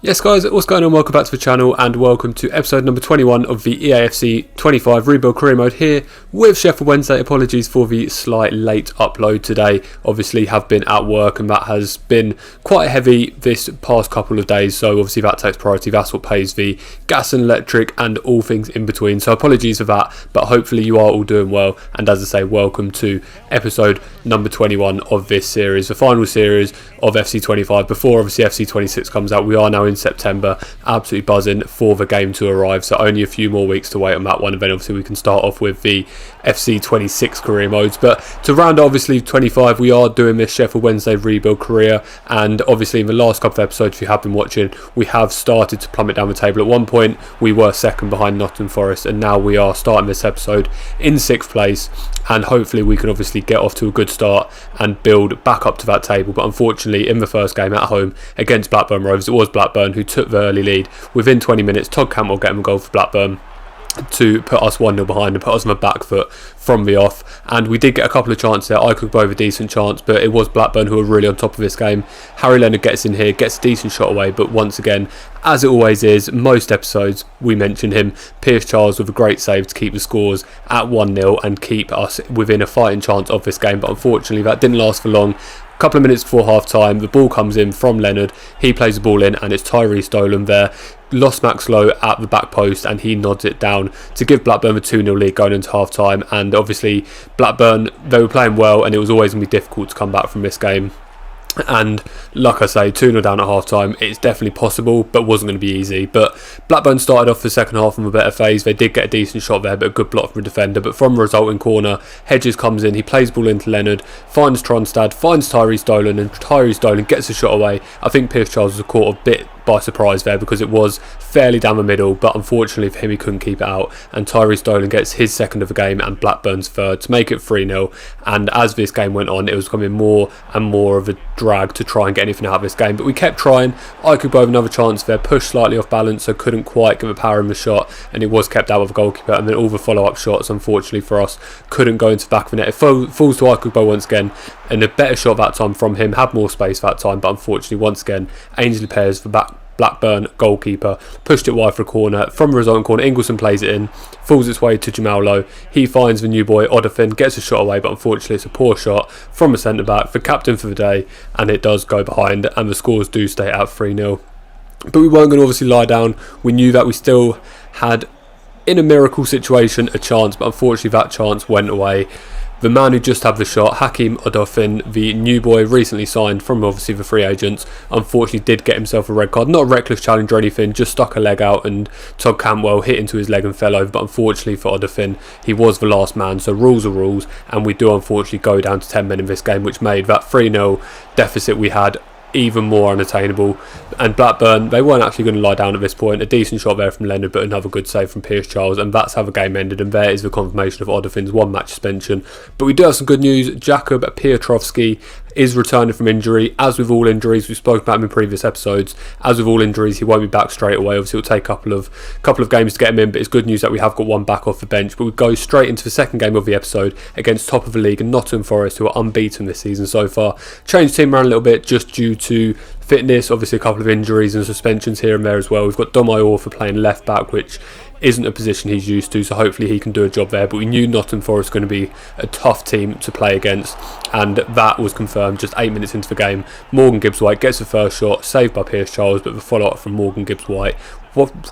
Yes guys, what's going on? Welcome back to the channel and welcome to episode number 21 of the EAFC25 Rebuild Career Mode here with Sheffield Wednesday. Apologies for the slight late upload today. Obviously have been at work and that has been quite heavy this past couple of days, so obviously that takes priority. That's what pays the gas and electric and all things in between, so apologies for that, but hopefully you are all doing well. And as I say, welcome to episode number 21 of this series, the final series of FC25 before obviously FC26 comes out. We are now in September, absolutely buzzing for the game to arrive, so only a few more weeks to wait on that one, and then obviously we can start off with the FC26 career modes. But to round obviously 25, we are doing this Sheffield Wednesday rebuild career, and obviously in the last couple of episodes, if you have been watching, we have started to plummet down the table. At one point we were second behind Nottingham Forest, and now we are starting this episode in 6th place, and hopefully we can obviously get off to a good start and build back up to that table. But unfortunately in the first game at home against Blackburn Rovers, it was Blackburn who took the early lead. Within 20 minutes, Todd Cantwell getting a goal for Blackburn to put us 1-0 behind and put us on the back foot from the off. And we did get a couple of chances there. I could both a decent chance, but it was Blackburn who were really on top of this game. Harry Leonard gets in here, gets a decent shot away, but once again, as it always is, most episodes we mention him, Pierce Charles with a great save to keep the scores at 1-0 and keep us within a fighting chance of this game. But unfortunately that didn't last for long. A couple of minutes before half time, the ball comes in from Leonard, he plays the ball in, and it's Tyree Stolen there, lost Max Lowe at the back post, and he nods it down to give Blackburn a 2-0 lead going into half time. And obviously Blackburn, they were playing well, and it was always going to be difficult to come back from this game. And like I say, 2-0 down at half time, it's definitely possible, but wasn't going to be easy. But Blackburn started off the second half on a better phase. They did get a decent shot there, but a good block from a defender. But from a resulting corner, Hedges comes in, he plays the ball into Leonard, finds Tronstad, finds Tyree Stolen, and Tyree Stolen gets a shot away. I think Pierce Charles was caught a bit by surprise there because it was fairly down the middle, but unfortunately for him he couldn't keep it out, and Tyree Stolen gets his second of the game and Blackburn's third to make it 3-0. And as this game went on, it was becoming more and more of a drag to try and get anything out of this game, but we kept trying. I could go have another chance there, pushed slightly off balance, so couldn't quite give a power in the shot, and it was kept out of the goalkeeper. And then all the follow-up shots, unfortunately for us, couldn't go into the back of the net. It falls to Ikubo once again, and a better shot that time from him, had more space that time, but unfortunately once again Ainsley Pears, the Blackburn goalkeeper, pushed it wide for a corner. From a resulting corner, Ingleson plays it in, falls its way to Jamal Lowe, he finds the new boy Odafin, gets a shot away, but unfortunately it's a poor shot from a centre back, the captain for the day, and it does go behind, and the scores do stay at 3-0. But we weren't going to obviously lie down. We knew that we still had, in a miracle situation, a chance, but unfortunately that chance went away. The man who just had the shot, Hakeem Odofin, the new boy recently signed from obviously the free agents, unfortunately did get himself a red card. Not a reckless challenge or anything, just stuck a leg out and Todd Cantwell hit into his leg and fell over. But unfortunately for Odofin, he was the last man, so rules are rules, and we do unfortunately go down to 10 men in this game, which made that 3-0 deficit we had even more unattainable. And Blackburn, they weren't actually going to lie down at this point. A decent shot there from Leonard, but another good save from Pierce Charles, and that's how the game ended. And there is the confirmation of Odofin's 1-match suspension. But we do have some good news. Jakub Piotrowski is returning from injury. As with all injuries, we've spoken about him in previous episodes, as with all injuries, he won't be back straight away. Obviously it'll take a couple of games to get him in, but it's good news that we have got one back off the bench. But we go straight into the second game of the episode against top of the league and Nottingham Forest, who are unbeaten this season so far. Changed team around a little bit just due to fitness, obviously a couple of injuries and suspensions here and there as well. We've got Domayor for playing left back, which isn't a position he's used to, so hopefully he can do a job there. But we knew Nottingham Forest was going to be a tough team to play against, and that was confirmed just 8 minutes into the game. Morgan Gibbs-White gets the first shot, saved by Pierce Charles, but the follow-up from Morgan Gibbs-White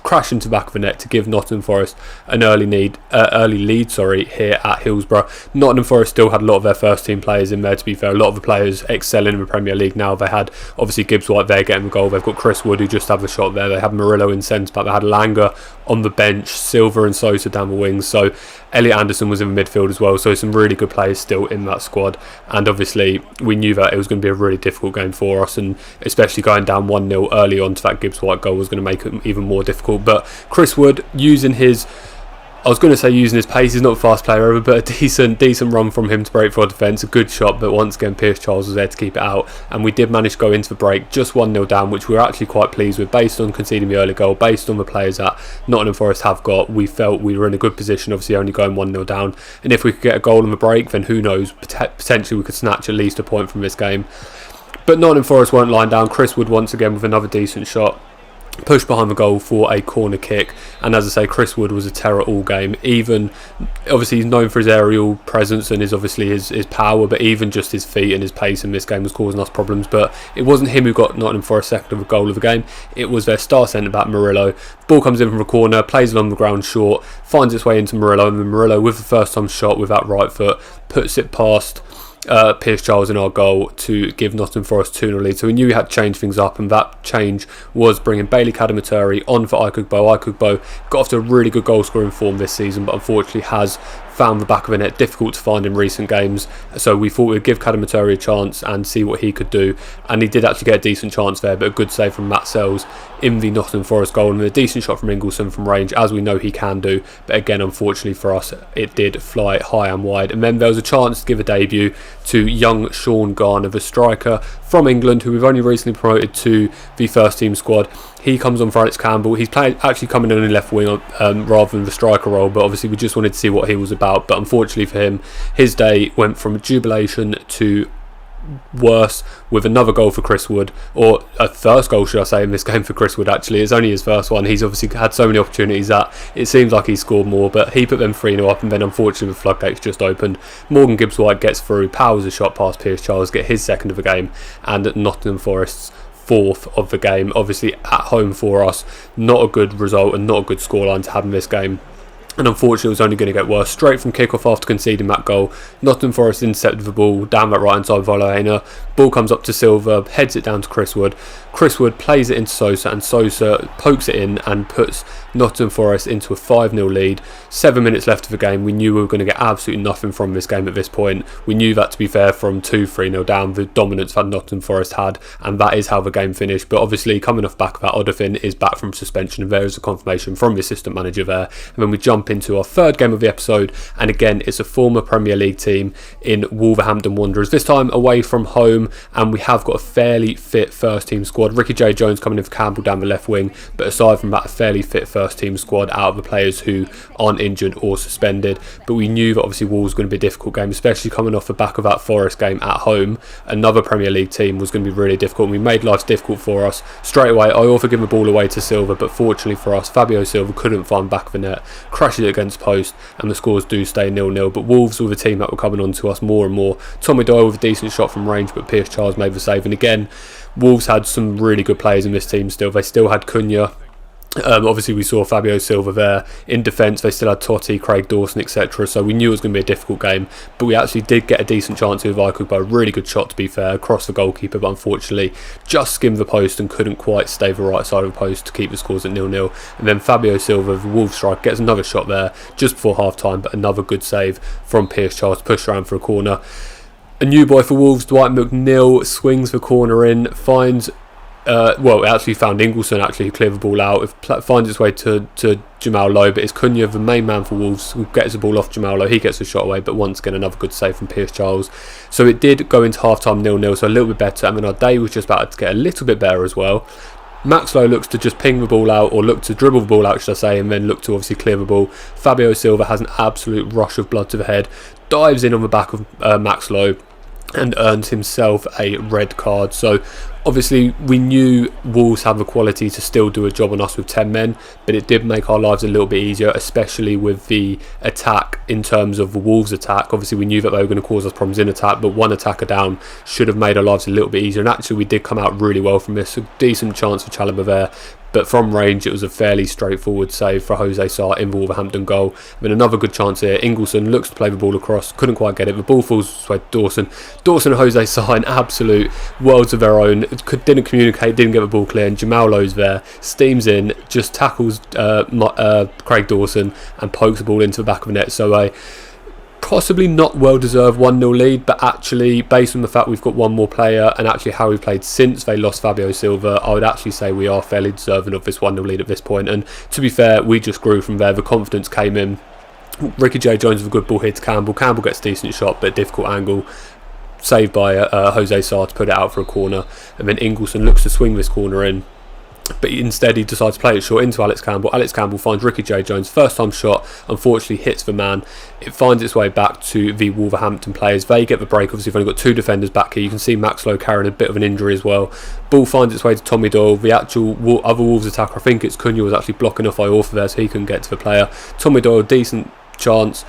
crash into the back of the net to give Nottingham Forest an early lead here at Hillsborough. Nottingham Forest still had a lot of their first team players in there, to be fair. A lot of the players excelling in the Premier League now. They had obviously Gibbs-White there getting the goal, they've got Chris Wood who just had the shot there, they had Murillo in centre back, they had Langer on the bench, Silva and Sosa down the wings, so Elliot Anderson was in the midfield as well, so some really good players still in that squad. And obviously we knew that it was going to be a really difficult game for us, and especially going down 1-0 early on to that Gibbs-White goal was going to make it even more difficult. But Chris Wood using his pace, he's not a fast player ever, but a decent run from him to break for our defence, a good shot, but once again Pierce Charles was there to keep it out, and we did manage to go into the break just 1-0 down, which we were actually quite pleased with based on conceding the early goal, based on the players that Nottingham Forest have got. We felt we were in a good position, obviously only going 1-0 down, and if we could get a goal on the break, then who knows, potentially we could snatch at least a point from this game. But Nottingham Forest weren't lying down. Chris Wood once again with another decent shot, pushed behind the goal for a corner kick. And as I say, Chris Wood was a terror all game. Even obviously he's known for his aerial presence and his power, but even just his feet and his pace in this game was causing us problems. But it wasn't him who got Nottingham Forest second of a goal of the game, it was their star centre back Murillo. Ball comes in from a corner, plays along the ground short, finds its way into Murillo, and then Murillo with the first time shot with that right foot puts it past Pierce Charles in our goal to give Nottingham Forest 2-0 lead. So we knew we had to change things up, and that change was bringing Bailey Kadamaturi on for Aikugbo. Aikugbo got off to a really good goal scoring form this season, but unfortunately has found the back of the net difficult to find in recent games. So we thought we'd give Kadamaturi a chance and see what he could do, and he did actually get a decent chance there, but a good save from Matt Sells in the Nottingham Forest goal, and a decent shot from Ingleson from range, as we know he can do. But again, unfortunately for us, it did fly high and wide. And then there was a chance to give a debut to young Sean Garner, the striker from England, who we've only recently promoted to the first team squad. He comes on for Alex Campbell. He's actually coming in on the left wing rather than the striker role, but obviously we just wanted to see what he was about. But unfortunately for him, his day went from jubilation to worse, with another goal for Chris Wood, or a first goal should I say in this game for Chris Wood. Actually, it's only his first one. He's obviously had so many opportunities that it seems like he scored more, but he put them 3-0 up, and then unfortunately the floodgates just opened. Morgan Gibbs-White gets through, powers a shot past Pierce Charles, get his second of the game, and Nottingham Forest's fourth of the game. Obviously at home for us, not a good result and not a good scoreline to have in this game. And unfortunately it was only going to get worse. Straight from kick-off after conceding that goal, Nottingham Forest intercepted the ball down that right hand side of Voloena. Ball comes up to Silva, heads it down to Chris Wood. Chris Wood plays it into Sosa, and Sosa pokes it in and puts Nottingham Forest into a 5-0 lead. 7 minutes left of the game. We knew we were going to get absolutely nothing from this game at this point. We knew that, to be fair, from 2-3-0 down, the dominance that Nottingham Forest had, and that is how the game finished. But obviously coming off back of that, Odofin is back from suspension, and there is a confirmation from the assistant manager there. And then we jump into our third game of the episode, and again it's a former Premier League team in Wolverhampton Wanderers, this time away from home, and we have got a fairly fit first team squad. Ricky J Jones coming in for Campbell down the left wing, but aside from that, a fairly fit first team squad out of the players who aren't injured or suspended. But we knew that obviously Wolves was going to be a difficult game, especially coming off the back of that Forest game at home. Another Premier League team was going to be really difficult, and we made life difficult for us straight away. I offered giving the ball away to Silva, but fortunately for us, Fabio Silva couldn't find back of the net, crashes it against post, and the scores do stay 0-0. But Wolves were the team that were coming on to us more and more. Tommy Doyle with a decent shot from range, but Pierce Charles made the save. And again, Wolves had some really good players in this team still. They still had Cunha. Obviously we saw Fabio Silva there. In defence they still had Totti, Craig Dawson, etc. So we knew it was going to be a difficult game, but we actually did get a decent chance with Aikugbo. A really good shot, to be fair, across the goalkeeper, but unfortunately just skimmed the post and couldn't quite stay the right side of the post to keep the scores at 0-0. And then Fabio Silva, the Wolves striker, gets another shot there just before half time, but another good save from Pierce Charles, pushed around for a corner. A new boy for Wolves, Dwight McNeil, swings the corner in, finds it actually found Ingleson who cleared the ball out. It finds its way to Jamal Lowe, but it's Cunha, the main man for Wolves, who gets the ball off Jamal Lowe. He gets the shot away, but once again another good save from Pierce Charles. So it did go into half time 0-0, so a little bit better, and then our day was just about to get a little bit better as well. Max Lowe looks to just ping the ball out, or look to dribble the ball out should I say, and then look to obviously clear the ball. Fabio Silva has an absolute rush of blood to the head, dives in on the back of Max Lowe, and earns himself a red card. So obviously we knew Wolves have the quality to still do a job on us with 10 men, but it did make our lives a little bit easier, especially with the attack. In terms of the Wolves attack, obviously we knew that they were going to cause us problems in attack, but one attacker down should have made our lives a little bit easier, and actually we did come out really well from this. A decent chance for Chalobah there, but from range it was a fairly straightforward save for Jose Sarr in the Wolverhampton goal. And then another good chance here, Ingleson looks to play the ball across, couldn't quite get it, the ball falls to Dawson and Jose Sarr in absolute worlds of their own, didn't communicate, didn't get the ball clear, and Jamal Lowe's there, steams in, just tackles Craig Dawson and pokes the ball into the back of the net. So a possibly not well deserved 1-0 lead, but actually based on the fact we've got one more player and actually how we've played since they lost Fabio Silva, I would actually say we are fairly deserving of this 1-0 lead at this point. And to be fair, we just grew from there. The confidence came in. Ricky J Jones with a good ball hit to Campbell gets a decent shot, but a difficult angle, saved by Jose Sarr to put it out for a corner. And then Ingleson looks to swing this corner in, but instead he decides to play it short into Alex Campbell. Alex Campbell finds Ricky J. Jones, first time shot, unfortunately hits the man. It finds its way back to the Wolverhampton players. They get the break. Obviously we've only got 2 defenders back here. You can see Max Lowe carrying a bit of an injury as well. Ball finds its way to Tommy Doyle. The actual other Wolves attacker, I think it's Cunha, was actually blocking off Iorfa there, so he couldn't get to the player. Tommy Doyle, decent chance,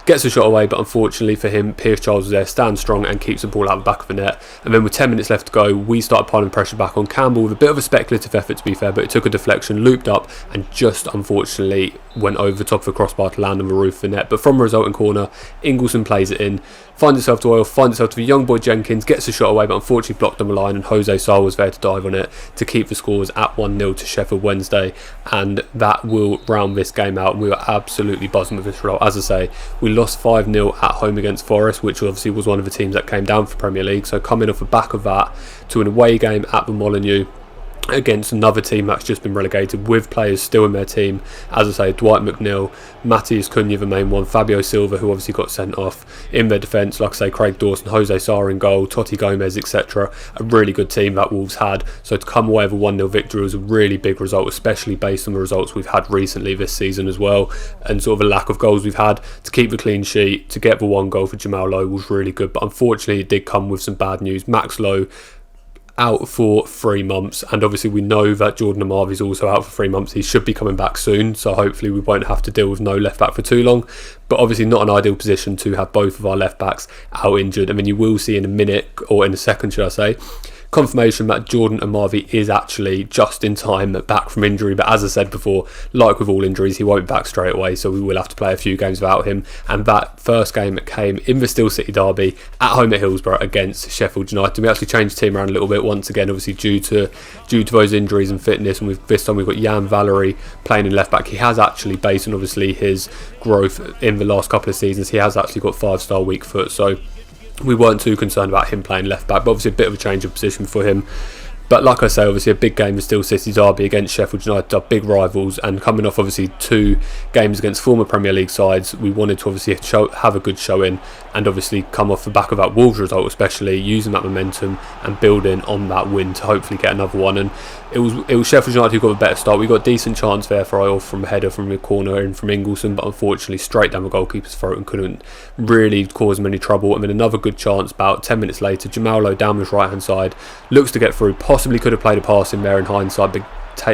gets a shot away, but unfortunately for him, Pierce Charles was there, stands strong and keeps the ball out the back of the net. And then with 10 minutes left to go, we started piling pressure back on Campbell with a bit of a speculative effort, to be fair, but it took a deflection, looped up, and just unfortunately went over the top of the crossbar to land on the roof of the net. But from a resulting corner, Ingleson plays it in, finds itself to Oil, finds itself to the young boy Jenkins, gets the shot away, but unfortunately blocked on the line, and Jose Sarr was there to dive on it to keep the scores at 1-0 to Sheffield Wednesday. And that will round this game out, and we were absolutely buzzing with this result. As I say, we lost 5-0 at home against Forest, which obviously was one of the teams that came down for Premier League. So coming off the back of that to an away game at the Molineux against another team that's just been relegated, with players still in their team, as I say, Dwight McNeil, Matheus Cunha the main one, Fabio Silva, who obviously got sent off, in their defence, like I say, Craig Dawson, Jose Sarr in goal, Totti Gomez, etc. A really good team that Wolves had. So to come away with a 1-0 victory was a really big result, especially based on the results we've had recently this season as well, and sort of a lack of goals we've had. To keep the clean sheet, to get the 1 goal for Jamal Lowe was really good, but unfortunately it did come with some bad news. Max Lowe out for 3 months, and obviously we know that Jordan Amavi is also out for 3 months. He should be coming back soon, so hopefully we won't have to deal with no left back for too long, but obviously not an ideal position to have both of our left backs out injured. I mean, you will see in a minute, or in a second should I say, confirmation that Jordan Amavi is actually just in time back from injury, but as I said before, like with all injuries, he won't be back straight away, so we will have to play a few games without him. And that first game came in the Steel City derby at home at Hillsborough against Sheffield United. We actually changed the team around a little bit once again, obviously due to those injuries and fitness, and this time we've got Jan Valery playing in left back. He has actually, based on obviously his growth in the last couple of seasons, he has actually got 5-star weak foot, so we weren't too concerned about him playing left back, but obviously a bit of a change of position for him. But like I say, obviously a big game is Steel City derby against Sheffield United, our big rivals, and coming off obviously 2 games against former Premier League sides, we wanted to obviously have a good showing, and obviously come off the back of that Wolves result, especially using that momentum and building on that win to hopefully get another one. And it was Sheffield United who got a better start. We got a decent chance there for Iorfa from a header from the corner and from Ingleson, but unfortunately straight down the goalkeeper's throat and couldn't really cause him any trouble. And then another good chance about 10 minutes later, Jamal Lowe down his right hand side, looks to get through, possibly could have played a pass in there in hindsight, but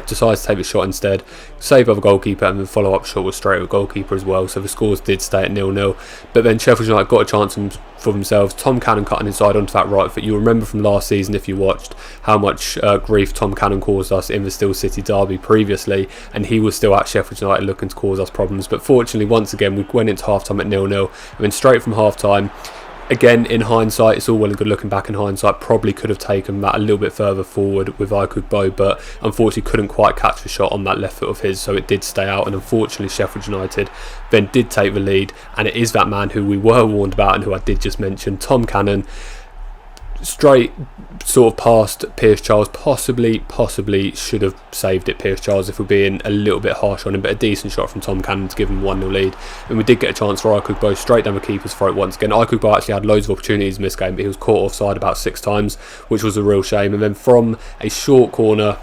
decides to take the shot instead, save by the goalkeeper, and the follow-up shot was straight with the goalkeeper as well, so the scores did stay at 0-0. But then Sheffield United got a chance for themselves. Tom Cannon cutting inside onto that right foot. You'll remember from last season, if you watched, how much grief Tom Cannon caused us in the Steel City derby previously, and he was still at Sheffield United looking to cause us problems. But fortunately, once again, we went into half-time at 0-0, and then straight from half-time, again, in hindsight, it's all well and good looking back in hindsight, probably could have taken that a little bit further forward with Aikougbo, but unfortunately couldn't quite catch the shot on that left foot of his, so it did stay out. And unfortunately Sheffield United then did take the lead, and it is that man who we were warned about and who I did just mention, Tom Cannon, straight sort of past Pierce Charles, possibly should have saved it, Pierce Charles, if we're being a little bit harsh on him, but a decent shot from Tom Cannon to give him 1-0 lead. And we did get a chance for Aikougbo straight down the keeper's throat once again. Aikougbo actually had loads of opportunities in this game, but he was caught offside about 6 times, which was a real shame. And then from a short corner,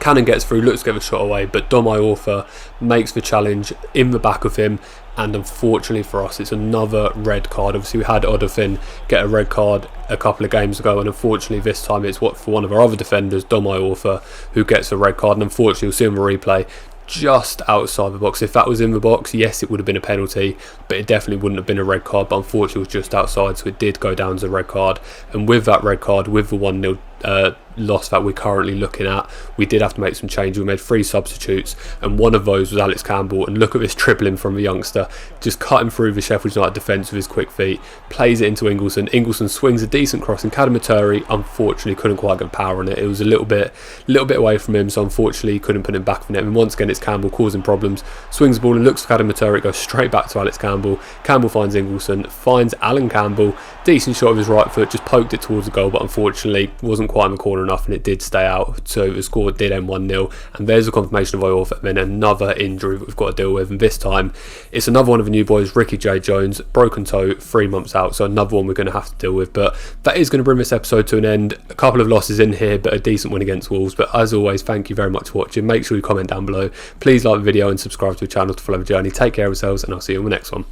Cannon gets through, looks to get the shot away, but Dom Iorfa makes the challenge in the back of him, and unfortunately for us, it's another red card. Obviously we had Odofin get a red card a couple of games ago, and unfortunately this time it's for one of our other defenders, Dom Iorfa, who gets a red card. And unfortunately we'll see on the replay, just outside the box. If that was in the box, yes, it would have been a penalty, but it definitely wouldn't have been a red card. But unfortunately it was just outside, so it did go down as a red card. And with that red card, with the 1-0 loss that we're currently looking at, we did have to make some changes. We made 3 substitutes, and one of those was Alex Campbell. And look at this dribbling from the youngster, just cutting through the Sheffield United defence with his quick feet, plays it into Ingleson. Ingleson swings a decent cross, and Kadamaturi unfortunately couldn't quite get power on it. It was a little bit away from him, so unfortunately he couldn't put it back from it. And once again it's Campbell causing problems, swings the ball and looks for Kadamaturi, it goes straight back to Alex Campbell. Campbell finds Ingleson, finds Alan Campbell, decent shot of his right foot, just poked it towards the goal, but unfortunately wasn't quite in the corner enough, and it did stay out, so the score did end 1-0. And there's a confirmation of Iof, and then another injury that we've got to deal with, and this time it's another one of the new boys, Ricky J. Jones, broken toe, 3 months out, so another one we're going to have to deal with. But that is going to bring this episode to an end. A couple of losses in here, but a decent win against Wolves. But as always, thank you very much for watching. Make sure you comment down below. Please like the video and subscribe to the channel to follow the journey. Take care of yourselves, and I'll see you on the next one.